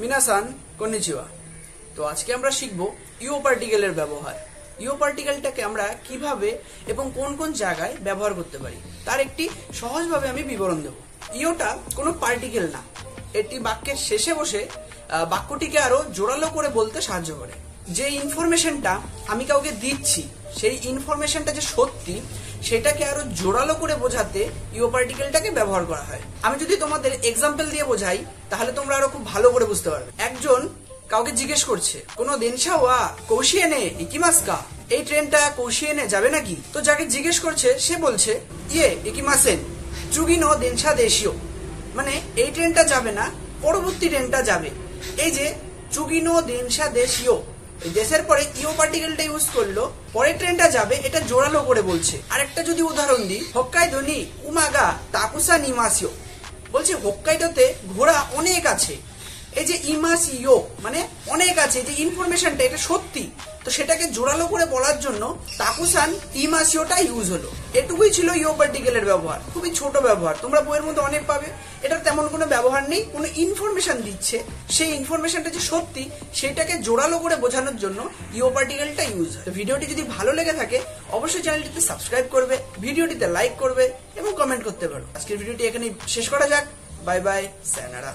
মিনাসান konnichiwa. তো আজকে আমরা শিখব ইও পার্টিকেলের ব্যবহার। ইও পার্টিকেলটাকে আমরা কিভাবে এবং কোন কোন জায়গায় ব্যবহার করতে পারি তার একটি সহজভাবে আমি বিবরণ দেব। ইওটা কোনো পার্টিকেল না, এটি বাক্যের শেষে বসে বাক্যটিকে আরো জোরালো করে বলতে সাহায্য করে। যে ইনফরমেশনটা আমি কাউকে দিচ্ছি সেই ইনফরমেশনটা যে সত্যি সেটাকে আরো জোরালো করে বোঝাতে ইও পার্টিকেলটাকে ব্যবহার করা হয়। আমি যদি তোমাদের এক্সাম্পল দিয়ে বোঝাই তাহলে তোমরা আরো খুব ভালো করে বুঝতে পারবে। একজন কাউকে জিজ্ঞেস করছে, কোনো দেনশা ওয়া কৌশিয়েনে ইকিমাসকা, এই ট্রেনটা কৌশিয়েনে যাবে নাকি? তো যাকে জিজ্ঞেস করছে সে বলছে ইয়ে ইকিমাসেন চুগিনো দেনশা দেশীয়, মানে এই ট্রেনটা যাবে না, পরবর্তী ট্রেনটা যাবে। এই যে চুগিনো দেনশা দেশীয়, দেশের পরে ইও পার্টিকেলটা ইউজ করলো, পরের ট্রেনটা যাবে, এটা জোরালো করে বলছে। আরেকটা যদি উদাহরণ দিই, হোক্কাইদো নি উমাগা তাকুসা নিমাসিও, বলছে হোক্কাইদোতে ঘোড়া অনেক আছে। এই যে ইমাসিও মানে অনেক আছে, যে ইনফরমেশনটা এটা সত্যি, তো সেটাকে জোরালো করে বলার জন্য তাকুসান ইমাসিওটা ইউজ হলো। এটুকুই ছিল ইও পার্টিকেলের ব্যবহার, খুবই ছোট ব্যবহার, তোমরা বইয়ের মধ্যে অনেক পাবে। এটা তেমন কোনো ব্যবহার নেই, কোনো ইনফরমেশন দিচ্ছে, সেই ইনফরমেশনটা যে সত্যি সেটাকে জোরালো করে বোঝানোর জন্য ইও পার্টিকেলটা ইউজ হয়। ভিডিওটি যদি ভালো লেগে থাকে অবশ্যই চ্যানেলটিতে সাবস্ক্রাইব করবে, ভিডিওটিতে লাইক করবে এবং কমেন্ট করতে পারো। আজকের ভিডিওটি এখানেই শেষ করা যাক। Bye bye, সায়োনারা।